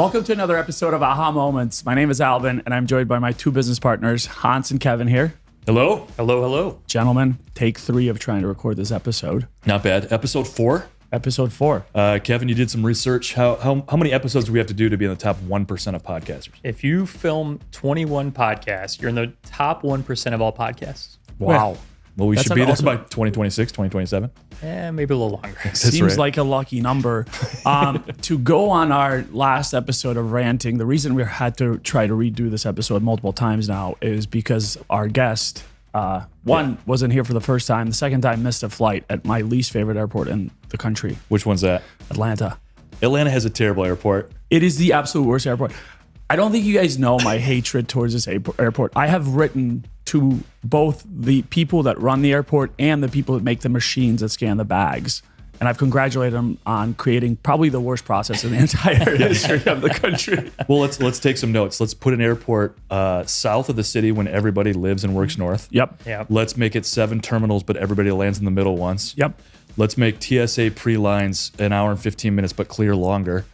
Welcome to another episode of AhHa Moments. My name is Alban, and I'm joined by my two business partners, Hans and Kevin here. Hello. Hello, hello. Gentlemen, take 3 of trying to record this episode. Not bad. Episode 4. Episode 4. Kevin, you did some research. How many episodes do we have to do to be in the top 1% of podcasters? If you film 21 podcasts, you're in the top 1% of all podcasts. Wow. Well, we That's should be there awesome- by 2026, 2027. Maybe a little longer. Seems right. like a lucky number. To go on our last episode of ranting, the reason we had to try to redo this episode multiple times now is because our guest, wasn't here for the first time. The second time missed a flight at my least favorite airport in the country, Which one's that? Atlanta. Atlanta has a terrible airport. It is the absolute worst airport. I don't think you guys know my hatred towards this airport. I have written to both the people that run the airport and the people that make the machines that scan the bags. And I've congratulated them on creating probably the worst process in the entire history of the country. Well, let's take some notes. Let's put an airport south of the city when everybody lives and works north. Yep. Yeah. Let's make it 7 terminals, but everybody lands in the middle once. Yep. Let's make TSA pre-lines an hour and 15 minutes, but clear longer.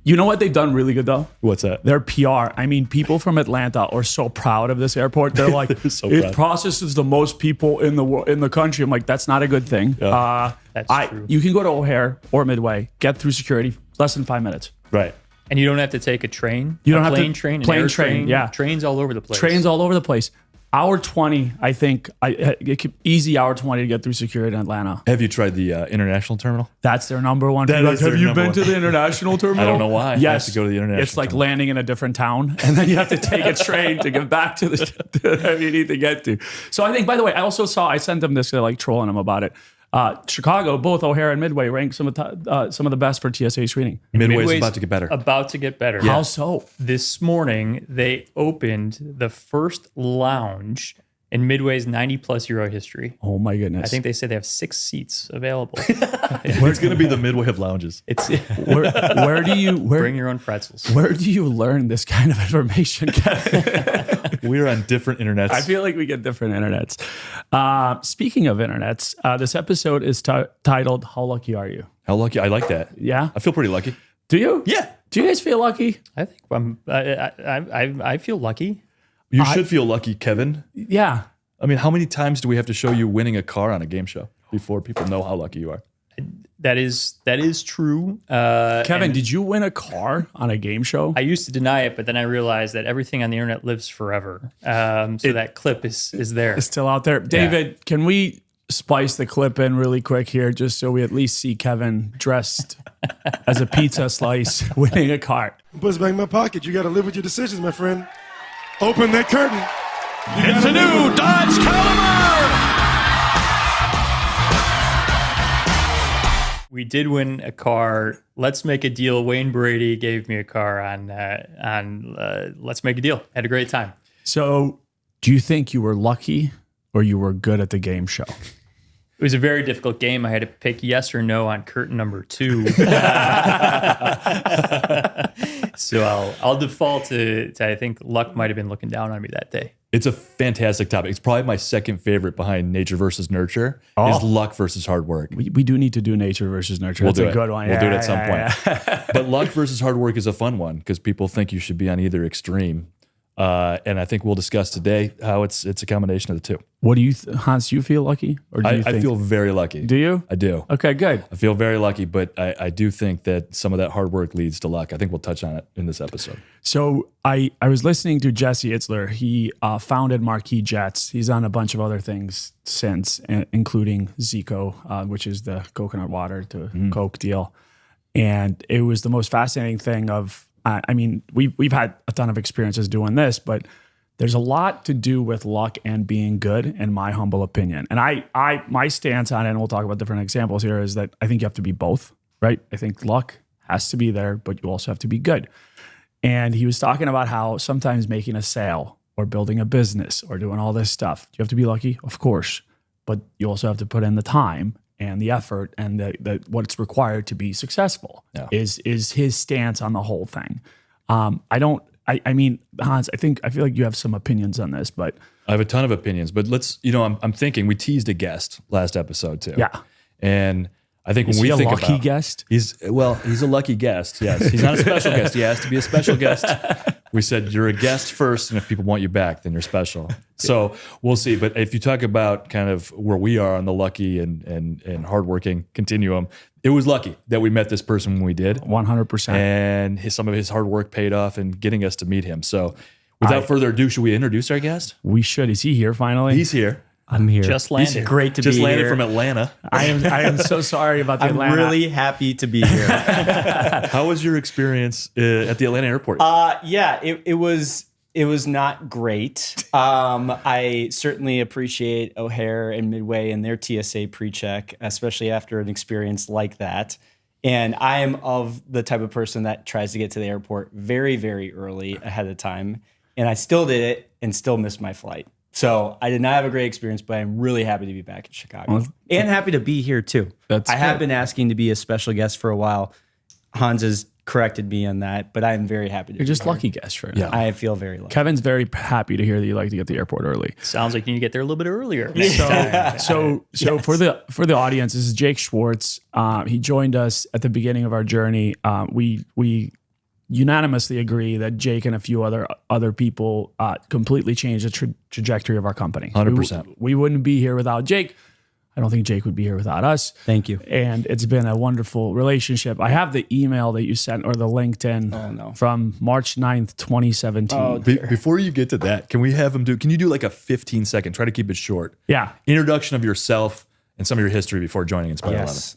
You know what they've done really good though? What's that? Their PR. I mean, people from Atlanta are so proud of this airport. They're like, so it proud. processes the most people in the country. I'm like, that's not a good thing. That's true. You can go to O'Hare or Midway, get through security, less than 5 minutes. Right. And you don't have to take a train. You don't a have to- plane train, an plane air train, yeah. Trains all over the place. Trains all over the place. Hour 20, I think, easy hour 20 to get through security in Atlanta. Have you tried the international terminal? That's their number one. That Like, is their have you number been one. to the international terminal? I don't know why. I have Yes. to go to the international It's like terminal. landing in a different town, and then you have to take a train to get back to the you need to get to. So I think, by the way, I sent them this, they're like trolling them about it. Chicago, both O'Hare and Midway ranked some of the best for TSA screening. Midway's Midway's about to get better. About to get better. How so? This morning, they opened the first lounge in Midway's 90-plus euro history. Oh my goodness! I think they say they have 6 seats available. It's going to be the Midway of lounges. It's where do you bring your own pretzels. where do you learn this kind of information, Kevin? We're on different internets. I feel like we get different internets. Speaking of internets, this episode is titled "How Lucky Are You?" How lucky. I like that. Yeah, I feel pretty lucky. do you? Yeah. Do you guys feel lucky? I think I feel lucky. You should feel lucky, Kevin. Yeah. I mean, how many times do we have to show you winning a car on a game show before people know how lucky you are? That is true. Kevin, and did you win a car on a game show? I used to deny it, but then I realized that everything on the internet lives forever. So that clip is there. It's still out there. David, can we splice the clip in really quick here just so we at least see Kevin dressed as a pizza slice winning a car? Puts back in my pocket. You got to live with your decisions, my friend. Open that curtain. It's a new Dodge Caliber! We did win a car. Let's make a deal. Wayne Brady gave me a car on Let's Make a Deal. Had a great time. So, do you think you were lucky or you were good at the game show? It was a very difficult game. I had to pick yes or no on curtain number 2. So I'll default to I think luck might have been looking down on me that day. It's a fantastic topic. It's probably my second favorite behind nature versus nurture is luck versus hard work. We do need to do nature versus nurture. We'll That's do a it. good one. We'll do it Yeah, at some yeah, point. yeah. But luck versus hard work is a fun one because people think you should be on either extreme. And I think we'll discuss today how it's a combination of the two. What do you, Hans? Do you feel lucky, or do you I think? feel very lucky. Do you? I do. Okay, good. I feel very lucky, but I do think that some of that hard work leads to luck. I think we'll touch on it in this episode. So I was listening to Jesse Itzler. He founded Marquee Jets. He's on a bunch of other things since, including Zico, which is the coconut water to Coke deal. And it was the most fascinating thing of, I mean, we've had a ton of experiences doing this, but there's a lot to do with luck and being good, in my humble opinion. And my stance on it, and we'll talk about different examples here, is that I think you have to be both, right? I think luck has to be there, but you also have to be good. And he was talking about how sometimes making a sale or building a business or doing all this stuff, you have to be lucky, of course, but you also have to put in the time and the effort and the what's required to be successful. Yeah. Is his stance on the whole thing. I mean, Hans, I feel like you have some opinions on this, but I have a ton of opinions, but let's, I'm thinking we teased a guest last episode too. yeah. And I think Is when he we a think lucky about guest? he's a lucky guest. Yes, he's not a special guest. He has to be a special guest. We said you're a guest first, and if people want you back, then you're special. So we'll see. But if you talk about kind of where we are on the lucky and hardworking continuum, it was lucky that we met this person when we did, 100%. and some of his hard work paid off in getting us to meet him. So without further ado, should we introduce our guest? We should. Is he here finally? He's here. I'm here. Just landed. Great to Just be landed here. from Atlanta. I am so sorry about the I'm Atlanta. really happy to be here. How was your experience at the Atlanta airport? Yeah, it was not great. I certainly appreciate O'Hare and Midway and their TSA pre-check, especially after an experience like that. And I am of the type of person that tries to get to the airport very, very early ahead of time. And I still did it and still missed my flight. So I did not have a great experience, but I'm really happy to be back in Chicago and happy to be here too. I have been asking to be a special guest for a while. Hans has corrected me on that, but I'm very happy to You're be just here. lucky guest for him. Yeah. I feel very lucky. Kevin's very happy to hear that you like to get to the airport early. Sounds like you need to get there a little bit earlier. next time. So for the audience, this is Jake Schwartz. He joined us at the beginning of our journey. We unanimously agree that Jake and a few other people completely changed the trajectory of our company. 100%. We wouldn't be here without Jake. I don't think Jake would be here without us. Thank you. And it's been a wonderful relationship. I have the email that you sent or the LinkedIn from March 9th, 2017. Before you get to that, can we have him can you do like a 15-second, try to keep it short, Yeah. introduction of yourself and some of your history before joining Inspire Yes.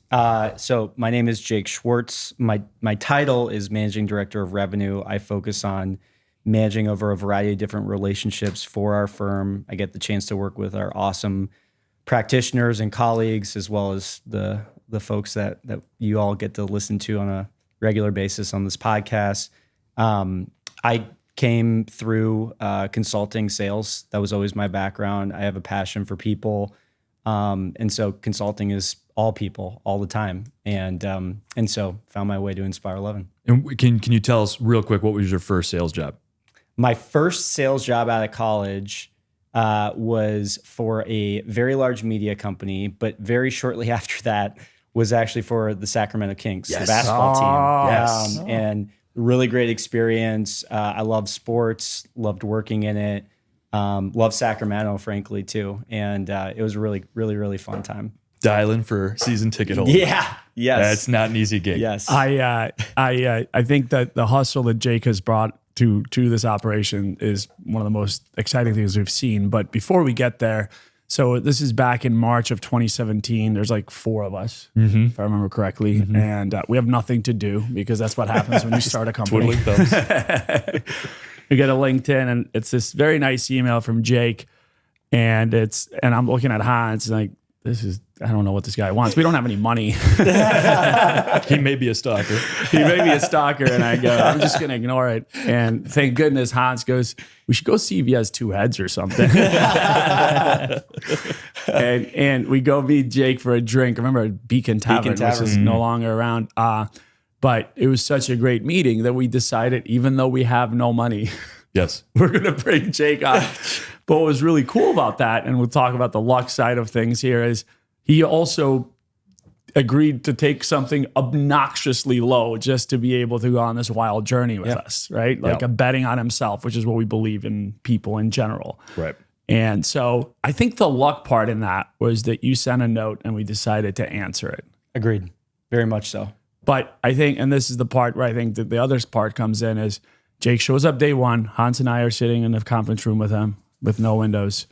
So my name is Jake Schwartz. My title is Managing Director of Revenue. I focus on managing over a variety of different relationships for our firm. I get the chance to work with our awesome practitioners and colleagues, as well as the folks that you all get to listen to on a regular basis on this podcast. I came through consulting sales. That was always my background. I have a passion for people. And so consulting is all people all the time. And so found my way to Inspire 11. And can you tell us real quick, what was your first sales job? My first sales job out of college was for a very large media company, but very shortly after that was actually for the Sacramento Kings, the basketball team. And really great experience. I love sports, loved working in it. Love Sacramento, frankly, too. And it was a really, really, really fun time. Dialing for season ticket holder. Yeah. Yes. That's not an easy gig. Yes. I think that the hustle that Jake has brought to this operation is one of the most exciting things we've seen. But before we get there, so this is back in March of 2017. There's like 4 of us, if I remember correctly, and we have nothing to do because that's what happens when you start a company. Twiddling thumbs. We get a LinkedIn, and it's this very nice email from Jake, and I'm looking at Hans like, I don't know what this guy wants. We don't have any money. He may be a stalker. He may be a stalker, and I go, I'm just going to ignore it. And thank goodness Hans goes, we should go see if he has 2 heads or something. and we go meet Jake for a drink. Remember Beacon Tavern, which is no longer around. But it was such a great meeting that we decided, even though we have no money, Yes. we're going to bring Jake on. But what was really cool about that, and we'll talk about the luck side of things here, is he also agreed to take something obnoxiously low just to be able to go on this wild journey with us, right? Like a betting on himself, which is what we believe in people in general. Right. And so I think the luck part in that was that you sent a note and we decided to answer it. Agreed. Very much so. But I think, and this is the part where I think that the other part comes in, is Jake shows up day one. Hans and I are sitting in the conference room with him with no windows.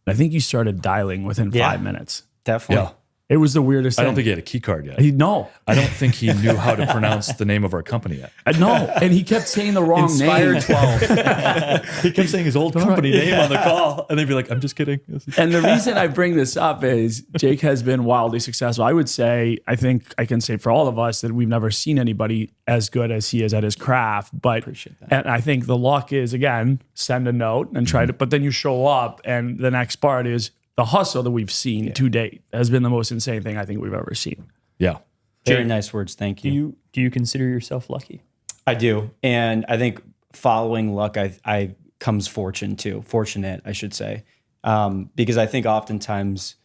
I think you started dialing within 5 minutes. Definitely. Yeah. It was the weirdest I thing. don't think he had a key card yet. No. I don't think he knew how to pronounce the name of our company yet. No. And he kept saying the wrong Inspire name. 12. He kept saying his old company name on the call, and they'd be like, I'm just kidding. And the reason I bring this up is Jake has been wildly successful. I would say, I think I can say for all of us that we've never seen anybody as good as he is at his craft. But Appreciate that. And I think the luck is, again, send a note and try to, but then you show up, and the next part is the hustle that we've seen to date has been the most insane thing I think we've ever seen. Yeah. Very nice words. Thank you. Do you consider yourself lucky? I do. And I think following luck, I comes fortune too. Fortunate, I should say. Because I think oftentimes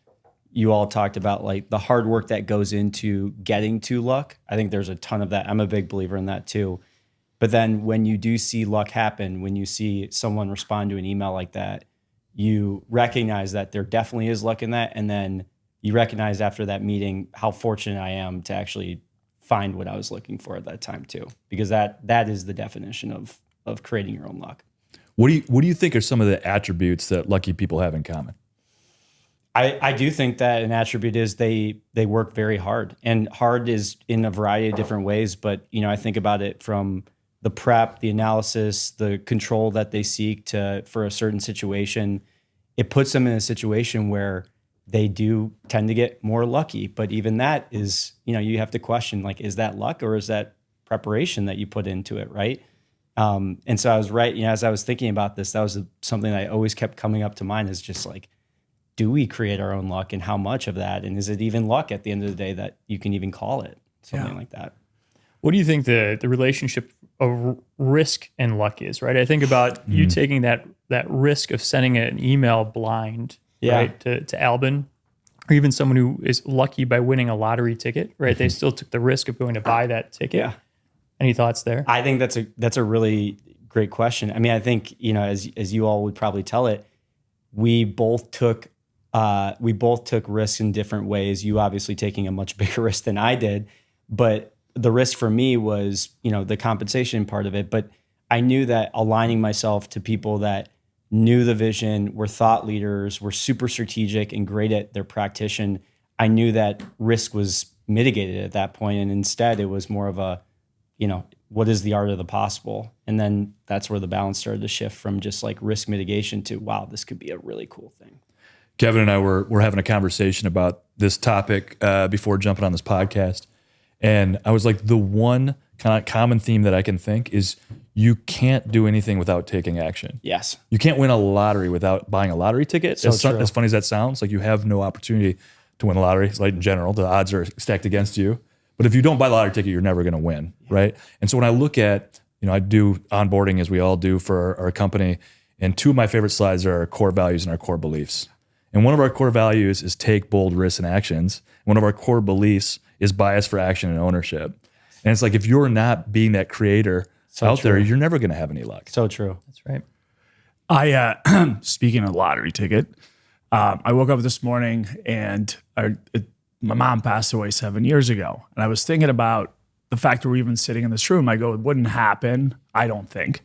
you all talked about like the hard work that goes into getting to luck. I think there's a ton of that. I'm a big believer in that too. But then when you do see luck happen, when you see someone respond to an email like that, you recognize that there definitely is luck in that. And then you recognize after that meeting how fortunate I am to actually find what I was looking for at that time too, because that is the definition of creating your own luck. What do you think are some of the attributes that lucky people have in common? I do think that an attribute is they work very hard, and hard is in a variety of different ways. But, I think about it from the prep, the analysis, the control that they seek for a certain situation. It puts them in a situation where they do tend to get more lucky. But even that is, you have to question, like, is that luck or is that preparation that you put into it, right? And so I was right, as I was thinking about this, that was something that I always kept coming up to mind, is just like, do we create our own luck, and how much of that? And is it even luck at the end of the day that you can even call it something like that? What do you think the relationship of risk and luck is, right? I think about you taking that risk of sending an email blind, right, to Alban, or even someone who is lucky by winning a lottery ticket, right? They still took the risk of going to buy that ticket. Yeah. Any thoughts there? I think that's a really great question. I mean, I think, as you all would probably tell it, we both took risks in different ways. You obviously taking a much bigger risk than I did, but the risk for me was, the compensation part of it. But I knew that aligning myself to people that knew the vision, were thought leaders, were super strategic and great at their practitioner, I knew that risk was mitigated at that point. And instead it was more of a, what is the art of the possible? And then that's where the balance started to shift from just like risk mitigation to, wow, this could be a really cool thing. Kevin and I were having a conversation about this topic before jumping on this podcast. And I was like, the one kind of common theme that I can think is you can't do anything without taking action. Yes. You can't win a lottery without buying a lottery ticket. So true. As funny as that sounds, like you have no opportunity to win a lottery. Like in general, the odds are stacked against you. But if you don't buy the lottery ticket, you're never going to win, right? And so when I look at, I do onboarding as we all do for our company, and two of my favorite slides are our core values and our core beliefs. And one of our core values is take bold risks and actions. One of our core beliefs is bias for action and ownership. And it's like, if you're not being that creator out there, you're never going to have any luck. So true. That's right. I, speaking of lottery ticket, I woke up this morning and my mom passed away 7 years ago. And I was thinking about the fact that we're even sitting in this room. I go, it wouldn't happen, I don't think,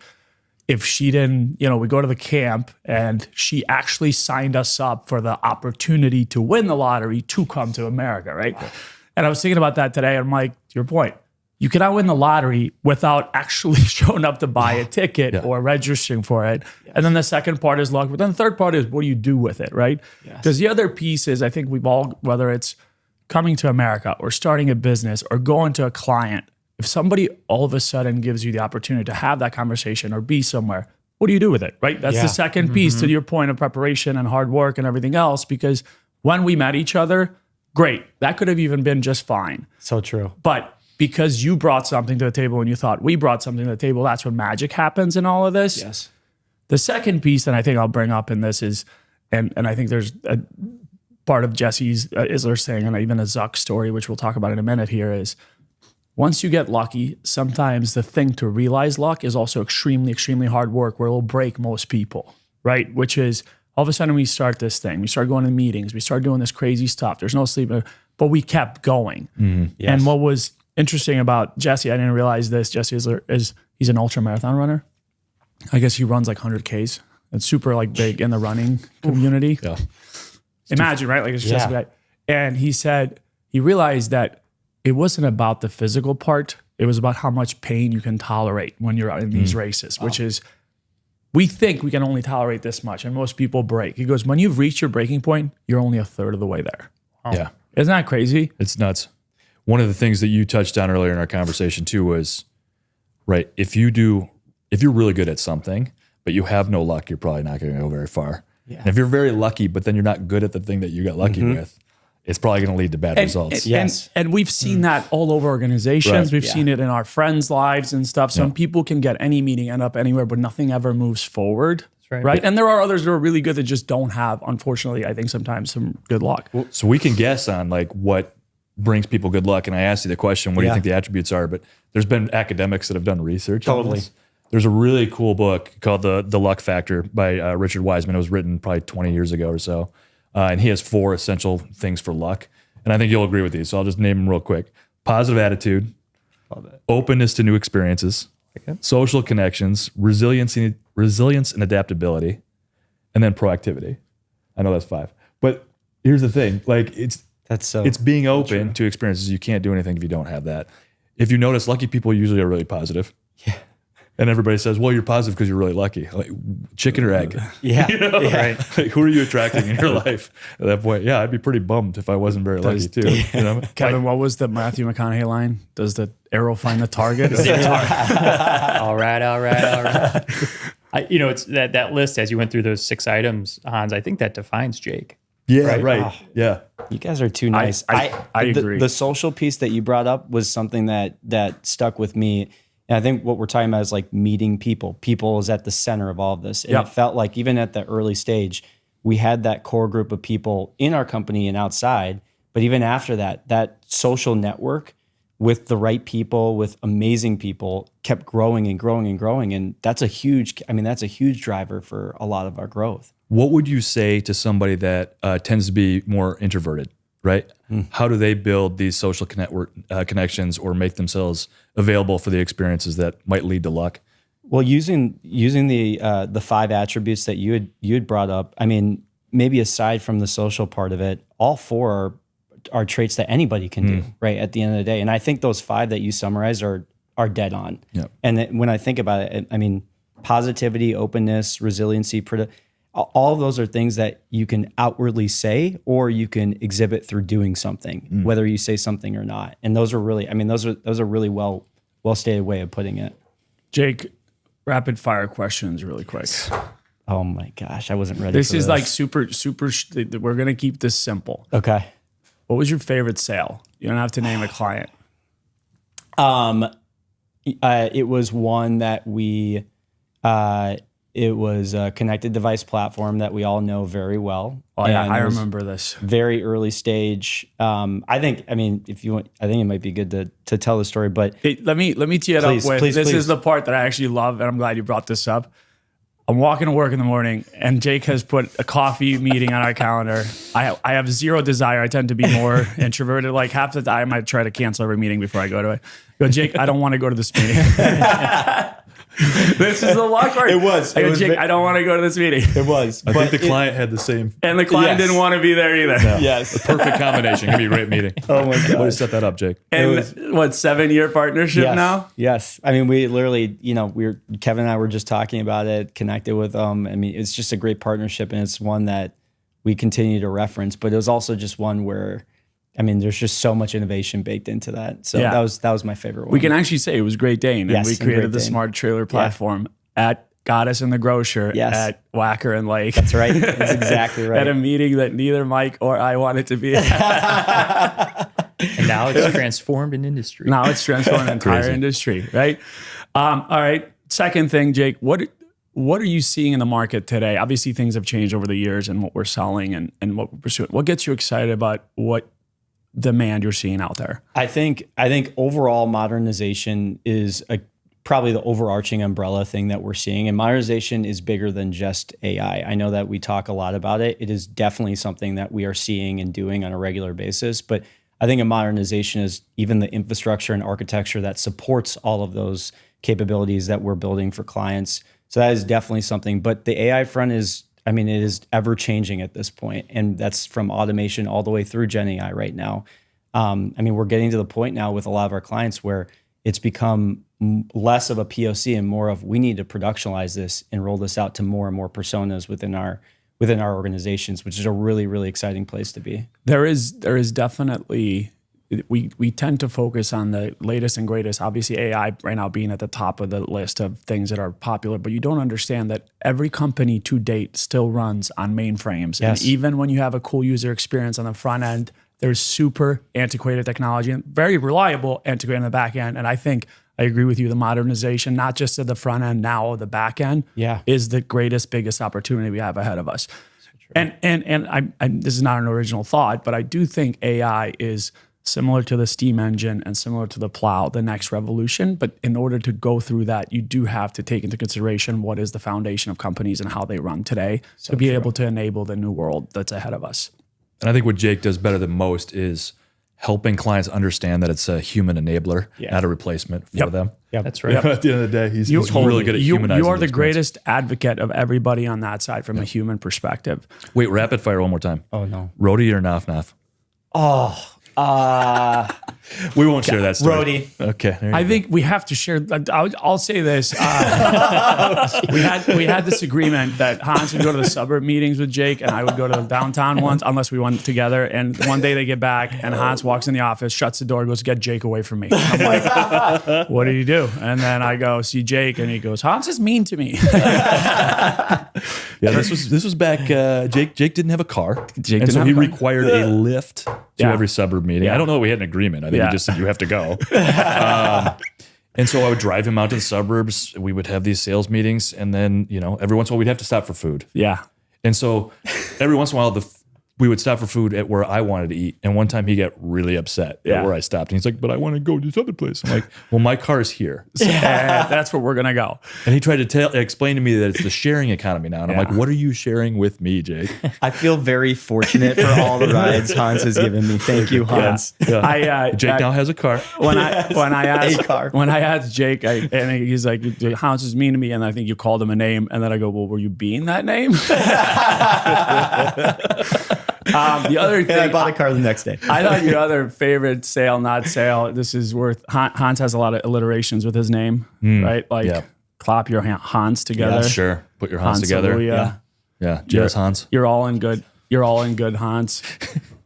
if she didn't, we go to the camp and she actually signed us up for the opportunity to win the lottery to come to America, right? Wow. And I was thinking about that today. And I'm like, to your point, you cannot win the lottery without actually showing up to buy a ticket or registering for it. Yes. And then the second part is luck. But then the third part is what do you do with it, right? Because the other piece is, I think we've all, whether it's coming to America or starting a business or going to a client, if somebody all of a sudden gives you the opportunity to have that conversation or be somewhere, what do you do with it, right? That's the second piece to your point of preparation and hard work and everything else. Because when we met each other, great, that could have even been just fine. So true. But because you brought something to the table and you thought we brought something to the table, that's when magic happens in all of this. Yes. The second piece that I think I'll bring up in this is, and I think there's a part of Jesse's Isler's thing, and even a Zuck story, which we'll talk about in a minute here, is once you get lucky, sometimes the thing to realize luck is also extremely, extremely hard work where it will break most people, right? Which is all of a sudden we start this thing, we start going to meetings, we start doing this crazy stuff. There's no sleep, but we kept going. Yes. And what was interesting about Jesse, I didn't realize this, Jesse Isler, is he's an ultra marathon runner. I guess he runs like 100Ks. It's super like big in the running community. Yeah. Imagine, right? Like it's just like, and he said he realized that it wasn't about the physical part. It was about how much pain you can tolerate when you're in these races, which is, we think we can only tolerate this much, and most people break. He goes, when you've reached your breaking point, you're only a third of the way there. Wow. Yeah. Isn't that crazy? It's nuts. One of the things that you touched on earlier in our conversation too was, right, if you're really good at something, but you have no luck, you're probably not going to go very far. Yeah. And if you're very lucky, but then you're not good at the thing that you got lucky with, it's probably going to lead to bad results. And we've seen that all over organizations. Right. We've seen it in our friends' lives and stuff. Some people can get any meeting, end up anywhere, but nothing ever moves forward. Right. And there are others that are really good that just don't have, unfortunately, I think sometimes some good luck. So we can guess on like what brings people good luck. And I asked you the question, what do you think the attributes are? But there's been academics that have done research on this. There's a really cool book called The Luck Factor by Richard Wiseman. It was written probably 20 years ago or so. And he has 4 essential things for luck. And I think you'll agree with these. So I'll just name them real quick. Positive attitude, openness to new experiences, social connections, resilience and adaptability, and then proactivity. I know that's 5. But here's the thing. Like it's being open to experiences. You can't do anything if you don't have that. If you notice, lucky people usually are really positive. Yeah. And everybody says, well, you're positive because you're really lucky. Like chicken or egg. Yeah. You know? Right. Like, who are you attracting in your life at that point? Yeah, I'd be pretty bummed if I wasn't very lucky too. You know? Kevin, what was the Matthew McConaughey line? Does the arrow find the target? All right. It's that list as you went through those 6 items, Hans. I think that defines Jake. Yeah, right. Oh, yeah. You guys are too nice. I agree. The social piece that you brought up was something that stuck with me. And I think what we're talking about is like meeting people. People is at the center of all of this. And it felt like even at the early stage, we had that core group of people in our company and outside. But even after that, that social network with the right people, with amazing people, kept growing and growing and growing. And that's a huge driver for a lot of our growth. What would you say to somebody that tends to be more introverted, right? How do they build these social connections or make themselves available for the experiences that might lead to luck? Well, using the 5 attributes that you had brought up, I mean, maybe aside from the social part of it, all 4 are traits that anybody can do, right? At the end of the day, and I think those 5 that you summarized are dead on. Yep. And when I think about it, I mean, positivity, openness, resiliency, all of those are things that you can outwardly say or you can exhibit through doing something, whether you say something or not. And those are really, those are really well stated way of putting it. Jake, rapid fire questions really quick. Oh my gosh, I wasn't ready this for is this. like super, we're going to keep this simple. Okay. What was your favorite sale? You don't have to name a client. It was one that it was a connected device platform that we all know very well. Oh yeah, I remember this. Very early stage. I think if you want, I think it might be good to tell the story. But hey, let me tee it up with this. Is the part that I actually love, and I'm glad you brought this up. I'm walking to work in the morning, and Jake has put a coffee meeting on our calendar. I have zero desire. I tend to be more introverted. Like half the time, I try to cancel every meeting before I go to it. I go, Jake, I don't want to go to this meeting. This is the luck part. It was. I go, Jake, I don't want to go to this meeting. It was. I think the client had the same. And the client didn't want to be there either. No. Yes. The perfect combination. It'd be a great meeting. Oh my God. Way to set that up, Jake. And 7-year partnership now? Yes. I mean, we literally, Kevin and I were just talking about it, connected with them. I mean, it's just a great partnership, and it's one that we continue to reference, but it was also just one where, there's just so much innovation baked into that. So that was my favorite one. We can actually say it was Great Dane, and we created the smart trailer platform at Goddess and the Grocer at Wacker and Lake. That's right. That's exactly right. At a meeting that neither Mike or I wanted to be at. And now it's transformed an industry. Now it's transformed an entire industry, right? All right. Second thing, Jake, what are you seeing in the market today? Obviously, things have changed over the years and what we're selling and what we're pursuing. What gets you excited about what demand you're seeing out there? I think overall modernization is probably the overarching umbrella thing that we're seeing. And modernization is bigger than just AI. I know that we talk a lot about it. It is definitely something that we are seeing and doing on a regular basis. But I think a modernization is even the infrastructure and architecture that supports all of those capabilities that we're building for clients. So that is definitely something. But the AI front is, it is ever changing at this point. And that's from automation all the way through Gen AI right now. We're getting to the point now with a lot of our clients where it's become less of a POC and more of we need to productionalize this and roll this out to more and more personas within our organizations, which is a really, really exciting place to be. There is definitely, we tend to focus on the latest and greatest, obviously AI right now being at the top of the list of things that are popular, but you don't understand that every company to date still runs on mainframes. Yes. And even when you have a cool user experience on the front end, there's super antiquated technology and very reliable antiquated on the back end. And I think I agree with you. The modernization, not just of the front end, now of the back end, is the biggest opportunity we have ahead of us. And this is not an original thought, but I do think AI is similar to the steam engine and similar to the plow, the next revolution. But in order to go through that, you do have to take into consideration what is the foundation of companies and how they run today to be able to enable the new world that's ahead of us. And I think what Jake does better than most is helping clients understand that it's a human enabler, not a replacement for them. That's right. At the end of the day, he's really good at humanizing. You are the greatest advocate of everybody on that side from a human perspective. Wait, rapid fire one more time. Oh, no. Roadie or naf? We won't share that story. Roadie. Okay. I think we have to share. I'll say this: we had this agreement that Hans would go to the suburb meetings with Jake, and I would go to the downtown ones unless we went together. And one day they get back, and Hans walks in the office, shuts the door, goes, "Get Jake away from me." I'm like, "What did he do?" And then I go see Jake, and he goes, "Hans is mean to me." This was back. Jake didn't have a car, He required a lift to every suburb meeting. I don't know if we had an agreement. I think he just said you have to go. And so I would drive him out to the suburbs. We would have these sales meetings, and then every once in a while we'd have to stop for food. Yeah. And so every once in a while we would stop for food at where I wanted to eat. And one time he got really upset at where I stopped. And he's like, "But I want to go to this other place." I'm like, "Well, my car is here." And that's where we're gonna go. And he tried to explain to me that it's the sharing economy now. And I'm like, "What are you sharing with me, Jake?" I feel very fortunate for all the rides Hans has given me. Thank you, Hans. Jake now has a car. When I asked Jake, and he's like, "Hans is mean to me," and I think you called him a name, and then I go, "Well, were you being that name?" The other thing, I bought a car the next day. I thought your other favorite sale, not sale. This is worth. Hans has a lot of alliterations with his name, right? Like clap your Hans together. Yeah, sure. Put your Hans together. Yeah. Jazz Hans. You're all in good. You're all in good, Hans.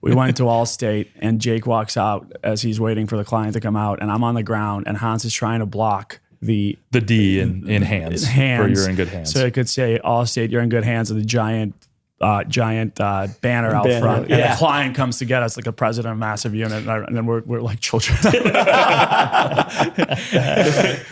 We went to Allstate, and Jake walks out as he's waiting for the client to come out, and I'm on the ground, and Hans is trying to block the D in hands. For you're in good hands. So it could say Allstate, you're in good hands, with a giant banner out front. And the client comes to get us like a president of a massive unit, and then we're like children.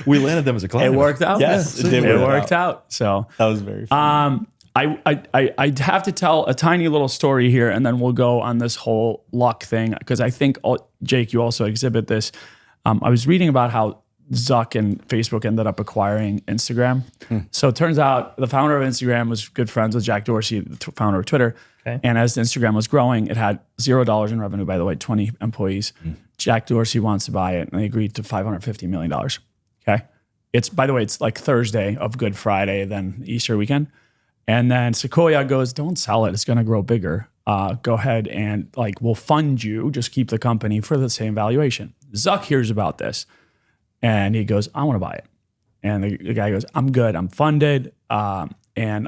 We landed them as a client. It worked out. Yes, it worked out. So that was very fun. I have to tell a tiny little story here, and then we'll go on this whole luck thing, because I think, Jake, you also exhibit this. I was reading about how Zuck and Facebook ended up acquiring Instagram. So it turns out the founder of Instagram was good friends with Jack Dorsey, the founder of Twitter. Okay. And as Instagram was growing, it had $0 in revenue, by the way, 20 employees. Jack Dorsey wants to buy it, and they agreed to $550 million. Okay. By the way, it's like Thursday of Good Friday, then Easter weekend. And then Sequoia goes, "Don't sell it. It's going to grow bigger. Go ahead and we'll fund you. Just keep the company for the same valuation." Zuck hears about this, and he goes, "I want to buy it." And the guy goes, "I'm good. I'm funded, and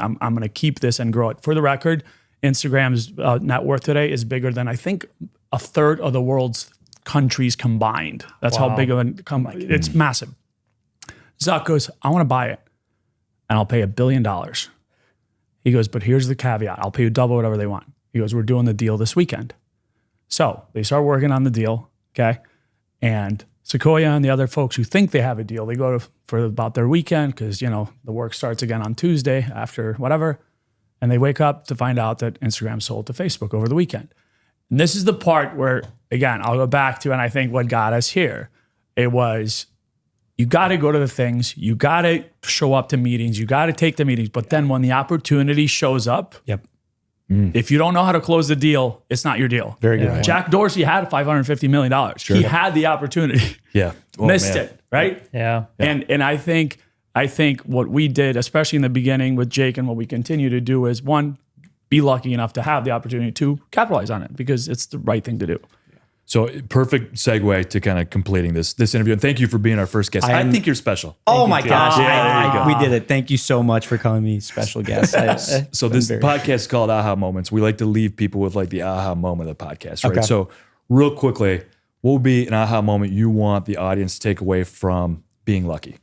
I'm going to keep this and grow it." For the record, Instagram's net worth today is bigger than I think a third of the world's countries combined. That's how big of a company. It's massive. Zuck goes, "I want to buy it, and I'll pay $1 billion." He goes, "But here's the caveat. I'll pay you double whatever they want." He goes, "We're doing the deal this weekend." So they start working on the deal, okay? And Sequoia and the other folks who think they have a deal, they go for about their weekend because, the work starts again on Tuesday after whatever. And they wake up to find out that Instagram sold to Facebook over the weekend. And this is the part where, again, I'll go back to, and I think what got us here, it was, you got to go to the things, you got to show up to meetings, you got to take the meetings. But then when the opportunity shows up, if you don't know how to close the deal, it's not your deal. Very good. Jack Dorsey had $550 million. Sure. He had the opportunity. Missed it, right? Yeah. And I think what we did, especially in the beginning with Jake, and what we continue to do is, one, be lucky enough to have the opportunity to capitalize on it, because it's the right thing to do. So perfect segue to kind of completing this interview. And thank you for being our first guest. I think you're special. Oh my gosh. We did it. Thank you so much for calling me special guest. So this podcast is called AhHa Moments. We like to leave people with the AhHa moment of the podcast, right? Okay. So real quickly, what would be an AhHa moment you want the audience to take away from being lucky?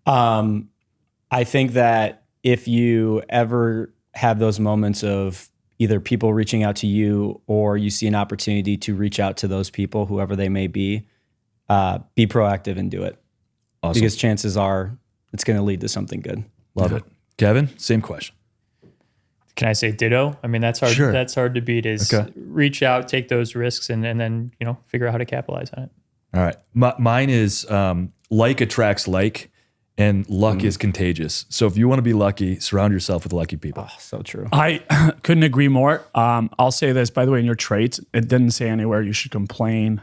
I think that if you ever have those moments of either people reaching out to you, or you see an opportunity to reach out to those people, whoever they may be proactive and do it. Awesome. because chances are it's going to lead to something good. Love it. Kevin, same question. Can I say ditto? I mean, that's hard. Sure. That's hard to beat. Is reach out, take those risks, and then figure out how to capitalize on it. All right. Mine is like attracts like, and luck is contagious. So if you want to be lucky, surround yourself with lucky people. Oh, so true. I couldn't agree more. I'll say this, by the way, in your traits, it didn't say anywhere you should complain,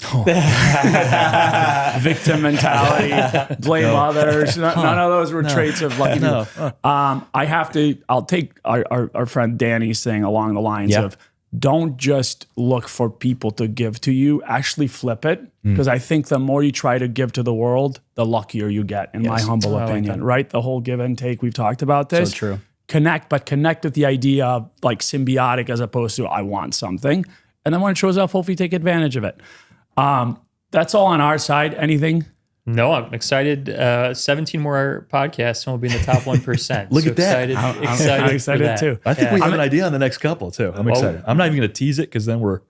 victim mentality, blame others. None of those were traits of lucky people. I'll take our friend Danny's thing along the lines of, don't just look for people to give to you, actually flip it. Because I think the more you try to give to the world, the luckier you get, in my humble opinion, right? The whole give and take, we've talked about this. So true. Connect with the idea of like symbiotic as opposed to I want something. And then when it shows up, hopefully take advantage of it. That's all on our side. Anything? No, I'm excited. 17 more podcasts and we'll be in the top 1%. Look at that. Excited, excited for that. too. I think we have an idea on the next couple too. I'm excited. I'm not even going to tease it because then we're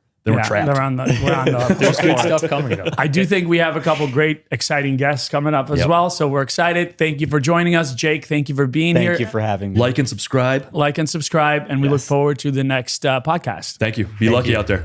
trapped. We're on the There's good stuff coming though. I do think we have a couple great, exciting guests coming up as well. So we're excited. Thank you for joining us. Jake, thank you for being here. Thank you for having me. Like and subscribe. Like and subscribe. And we look forward to the next podcast. Thank you. Be lucky out there.